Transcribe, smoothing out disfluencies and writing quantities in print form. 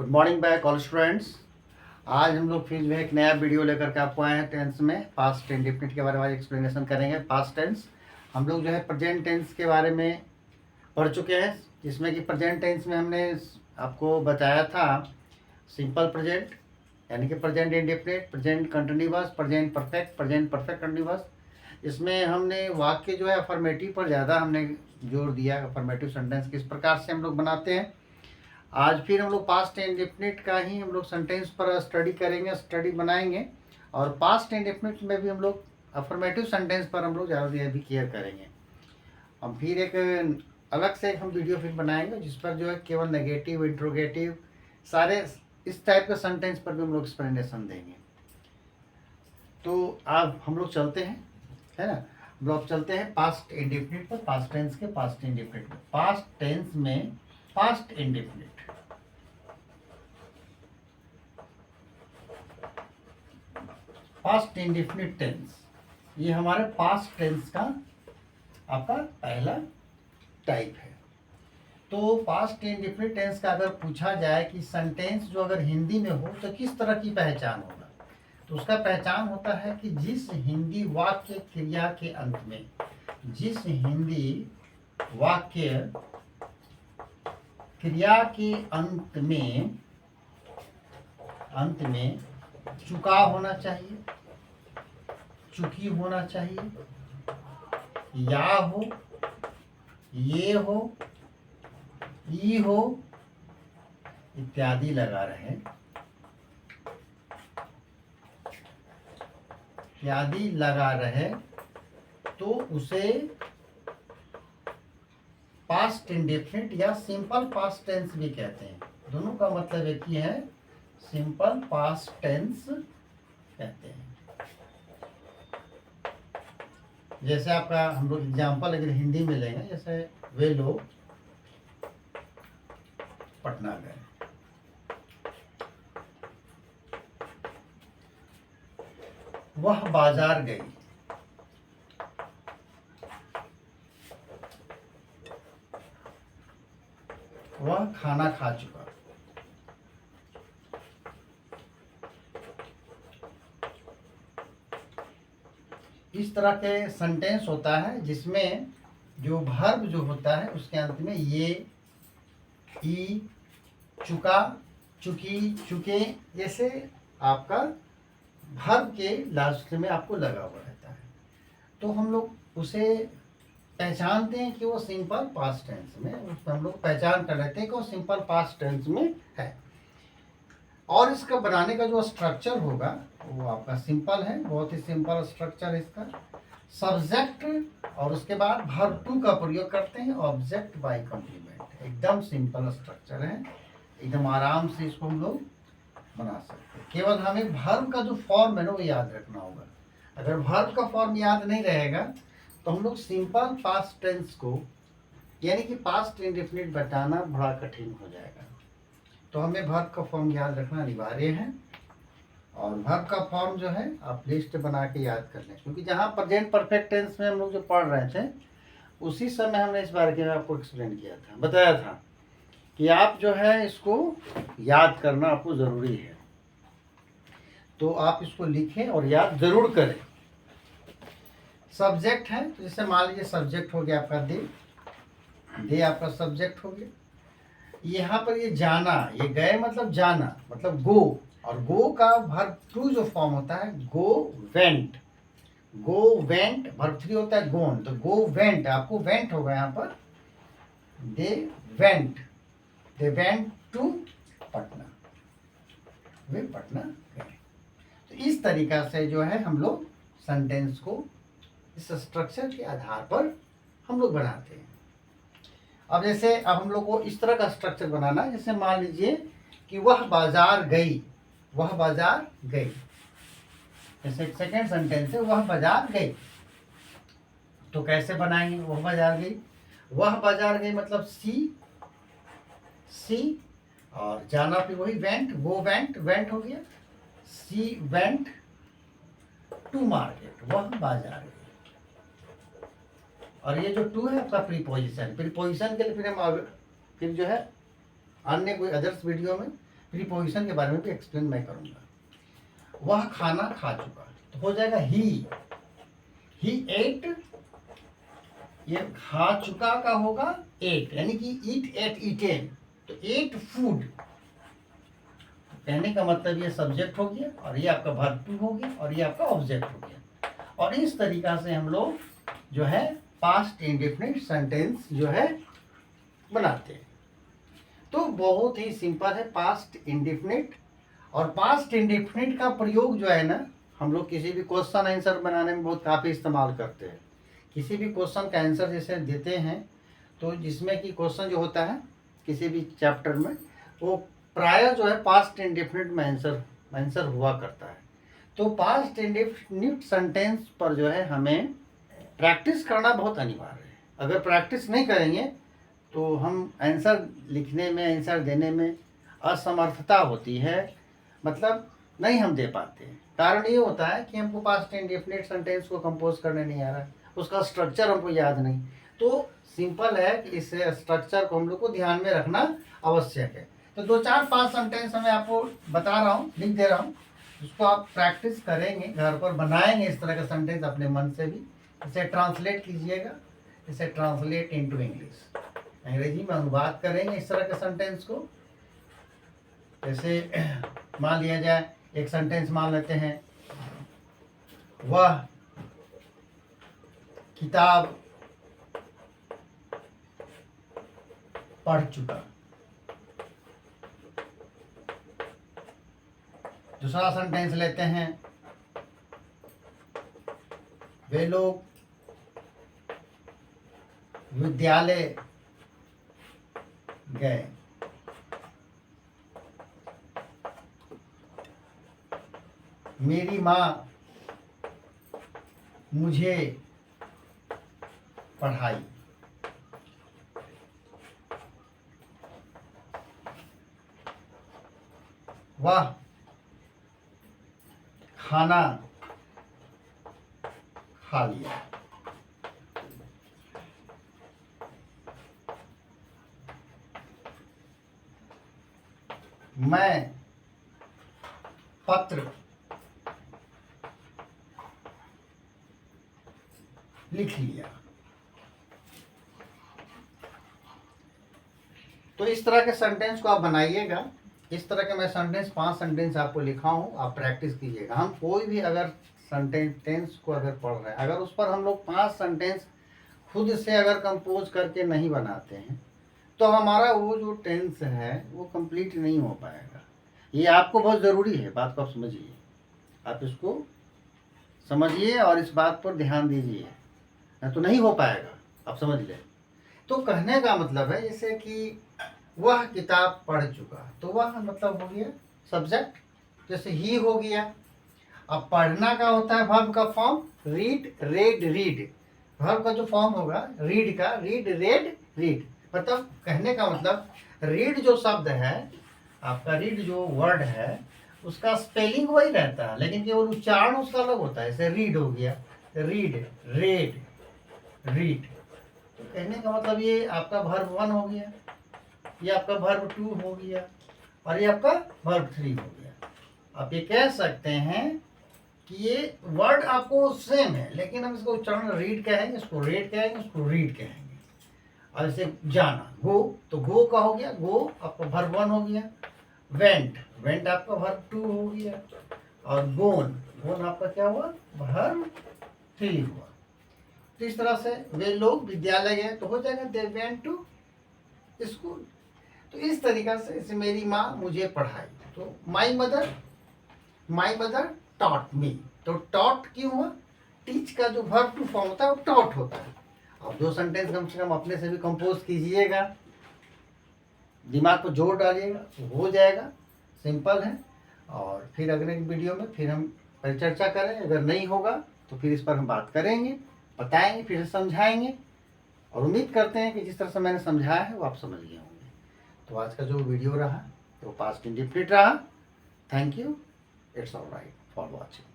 Good morning back all students. आज हम लोग फिर जो है एक नया वीडियो लेकर के आपको आए हैं। टेंस में पास्ट इंडेफिनिट के बारे में एक्सप्लेनेशन करेंगे। पास्ट टेंस हम लोग जो है प्रेजेंट टेंस के बारे में पढ़ चुके हैं, जिसमें कि प्रेजेंट टेंस में हमने आपको बताया था सिंपल प्रेजेंट यानी कि present indefinite, present continuous, present perfect, present perfect continuous. इसमें हमने वाक्य जो है अफर्मेटिव पर ज़्यादा हमने जोर दिया। अफर्मेटिव सेंटेंस किस प्रकार से हम लोग बनाते हैं। आज फिर हम लोग पास्ट इंडेफिनिट का ही हम लोग सेंटेंस पर स्टडी करेंगे, स्टडी बनाएंगे। और पास्ट इंडेफिनिट में भी हम लोग अफर्मेटिव सेंटेंस पर हम लोग ज़्यादा भी केयर करेंगे। हम फिर एक अलग से हम वीडियो फिर बनाएंगे जिस पर जो है केवल नेगेटिव, इंट्रोगेटिव, सारे इस टाइप के सेंटेंस पर भी हम लोग एक्सप्लेनेशन देंगे। तो अब हम लोग चलते हैं, है ना। हम लोग चलते हैं पास्ट इंडेफिनिट पर, पास्ट टेंस के पास्ट इंडेफिनिट पर। पास्ट टेंस में past indefinite, past indefinite tense, ये हमारे पास्ट टेंस का आपका पहला टाइप है। तो पास्ट इंडेफिनिट टेंस का अगर पूछा जाए कि सेंटेंस जो अगर हिंदी में हो तो किस तरह की पहचान होगा, तो उसका पहचान होता है कि जिस हिंदी वाक्य क्रिया के अंत में, जिस हिंदी वाक्य क्रिया के अंत में चुका होना चाहिए, चुकी होना चाहिए, या हो, ये हो, ई हो इत्यादि लगा रहे, इत्यादि लगा रहे, तो उसे पास्ट इंडेफिनिट या सिंपल पास्ट टेंस भी कहते हैं। दोनों का मतलब एक ही है, सिंपल पास्ट टेंस कहते हैं। जैसे आपका हम लोग एग्जाम्पल अगर हिंदी में लेंगे, जैसे वे लोग पटना गए, वह बाजार गई, वह खाना खा चुका। इस तरह के सेंटेंस होता है जिसमें जो वर्ब जो होता है उसके अंत में ये, ई, चुका, चुकी, चुके, जैसे आपका वर्ब के लास्ट में आपको लगा हुआ रहता है। तो हम लोग उसे पहचानते हैं कि वो सिंपल पास्ट टेंस में, उसमें हम लोग पहचान कर लेते हैं कि वो सिंपल पास्ट टेंस में है। और इसका बनाने का जो स्ट्रक्चर होगा वो आपका सिंपल है, बहुत ही सिंपल स्ट्रक्चर है इसका। सब्जेक्ट और उसके बाद वर्ब टू का प्रयोग करते हैं, ऑब्जेक्ट बाय कॉम्प्लीमेंट। एकदम सिंपल स्ट्रक्चर है, एकदम आराम से इसको हम लोग बना सकते हैं। केवल हमें वर्ब का जो फॉर्म है ना वो याद रखना होगा। अगर वर्ब का फॉर्म याद नहीं रहेगा तो हम लोग सिंपल पास्ट टेंस को यानी कि पास्ट इंडेफिनिट बताना बड़ा कठिन हो जाएगा। तो हमें वर्ब का फॉर्म याद रखना अनिवार्य है। और वर्ब का फॉर्म जो है आप लिस्ट बना के याद कर लें, क्योंकि जहाँ प्रेजेंट परफेक्ट टेंस में हम लोग जो पढ़ रहे थे उसी समय हमने इस बारे में आपको एक्सप्लेन किया था, बताया था कि आप जो है इसको याद करना आपको ज़रूरी है। तो आप इसको लिखें और याद ज़रूर करें। सब्जेक्ट है तो जैसे मान लीजिए सब्जेक्ट हो गया आपका दे, दे आपका सब्जेक्ट हो गया। यहाँ पर ये जाना, ये गए मतलब जाना, मतलब गो, और गो का वर्ब टू जो फॉर्म होता है go went, go went, verb three होता है गोन, तो गो वेंट, आपको वेंट होगा यहाँ पर, they went, they went to Patna, वे पटना गए। तो इस तरीका से जो है हम लोग सेंटेंस को इस स्ट्रक्चर के आधार पर हम लोग बनाते हैं। अब जैसे अब हम लोग को इस तरह का स्ट्रक्चर बनाना है, जैसे मान लीजिए कि वह बाजार गई, वह बाजार गई, जैसे सेकेंड सेंटेंस है वह बाजार गई। तो कैसे बनाएंगे, वह बाजार गई, वह बाजार गई मतलब सी, सी, और जाना फिर वही वेंट, गो वेंट, वेंट हो गया, सी वेंट टू मार्केट, वह बाजार गई। और ये जो टू है आपका प्रीपोजिशन, प्रीपोजिशन के लिए फिर हम फिर जो है अन्य कोई अदर्स वीडियो में प्रीपोजिशन के बारे में भी एक्सप्लेन मैं करूँगा। वह खाना खा चुका, तो हो जाएगा ही एट, ये खा चुका का होगा एट, यानी कि ईट एट ईटेन, तो एट फूड। कहने का मतलब ये सब्जेक्ट हो गया और ये आपका वर्ब टू हो गया और ये आपका ऑब्जेक्ट हो गया। और इस तरीका से हम लोग जो है पास्ट इंडेफिनिट सेंटेंस जो है बनाते हैं। तो बहुत ही सिंपल है पास्ट इंडेफिनिट। और पास्ट इंडेफिनिट का प्रयोग जो है ना, हम लोग किसी भी क्वेश्चन आंसर बनाने में बहुत काफ़ी इस्तेमाल करते हैं। किसी भी क्वेश्चन का आंसर जैसे देते हैं, तो जिसमें कि क्वेश्चन जो होता है किसी भी चैप्टर में, वो प्राय जो है पास्ट इंडेफिनिट में आंसर हुआ करता है। तो पास्ट इंडेफिनिट सेंटेंस पर जो है हमें प्रैक्टिस करना बहुत अनिवार्य है। अगर प्रैक्टिस नहीं करेंगे तो हम आंसर लिखने में, आंसर देने में असमर्थता होती है, मतलब नहीं हम दे पाते हैं। कारण ये होता है कि हमको पास्ट इंडेफिनिट सेंटेंस को कंपोज करने नहीं आ रहा है, उसका स्ट्रक्चर हमको याद नहीं। तो सिंपल है कि इस स्ट्रक्चर को हम लोग को ध्यान में रखना आवश्यक है। तो 2-4-5 सेंटेंस मैं आपको बता रहा हूँ, लिख दे रहा हूँ, उसको आप प्रैक्टिस करेंगे, घर पर बनाएंगे इस तरह का सेंटेंस अपने मन से भी। इसे ट्रांसलेट कीजिएगा, इसे ट्रांसलेट इनटू इंग्लिश, अंग्रेजी में अनुवाद करेंगे इस तरह के सेंटेंस को। जैसे मान लिया जाए, एक सेंटेंस मान लेते हैं, वह किताब पढ़ चुका। दूसरा सेंटेंस लेते हैं, वे लोग विद्यालय गए। मेरी माँ मुझे पढ़ाई। वह खाना खा लिया। मैं पत्र लिख लिया। तो इस तरह के सेंटेंस को आप बनाइएगा। इस तरह के मैं सेंटेंस 5 सेंटेंस आपको लिखा हूँ, आप प्रैक्टिस कीजिएगा। हम कोई भी अगर सेंटेंस को अगर पढ़ रहे हैं, अगर उस पर हम लोग 5 सेंटेंस खुद से अगर कंपोज करके नहीं बनाते हैं, तो हमारा वो जो टेंस है वो कंप्लीट नहीं हो पाएगा। ये आपको बहुत ज़रूरी है, बात को आप समझिए, आप इसको समझिए और इस बात पर ध्यान दीजिए, नहीं तो नहीं हो पाएगा, आप समझ लें। तो कहने का मतलब है जैसे कि वह किताब पढ़ चुका, तो वह मतलब हो गया सब्जेक्ट, जैसे ही हो गया। अब पढ़ना का होता है वर्ब का form, read, red, read. Verb का जो फॉर्म होगा रीड का, रीड, रेड, रीड। मतलब कहने का मतलब रीड जो शब्द है आपका, रीड जो वर्ड है उसका स्पेलिंग वही रहता है, लेकिन केवल उच्चारण उसका अलग होता है। जैसे रीड हो गया, रीड, रेड, रीड। तो कहने का मतलब ये आपका वर्ब 1 हो गया, ये आपका वर्ब 2 हो गया और ये आपका वर्ब 3 हो गया। आप ये कह सकते हैं कि ये वर्ड आपको सेम है, लेकिन हम इसको उच्चारण रीड कहेंगे, इसको रेड कहेंगे, इसको रीड कहेंगे। और जैसे जाना, गो, तो गो का हो गया, गो आपका वर्ब 1 हो गया। वेंट, वेंट आपका वर्ब 2 हो गया। और गोन, गोन आपका क्या हुआ, वर्ब 3 हुआ। तो इस तरह से वे लोग विद्यालय गए, तो हो जाएगा दे वेंट टू स्कूल। तो इस तरीका से इसे मेरी माँ मुझे पढ़ाई, तो माई मदर टॉट मी। तो टॉट क्यों हुआ, टीच का जो वर्ब टू फॉर्म होता है वो टॉट होता है। अब 2 सेंटेंस कम से कम अपने से भी कंपोज कीजिएगा, दिमाग को जोर डालिएगा, तो हो जाएगा, सिंपल है। और फिर अगले वीडियो में फिर हम परिचर्चा करें, अगर नहीं होगा तो फिर इस पर हम बात करेंगे, बताएंगे, फिर समझाएंगे। और उम्मीद करते हैं कि जिस तरह से मैंने समझाया है वो आप समझ गए होंगे। तो आज का जो वीडियो रहा वो पास्ट इंडेफिनिट रहा। Thank you, it's all right for watching.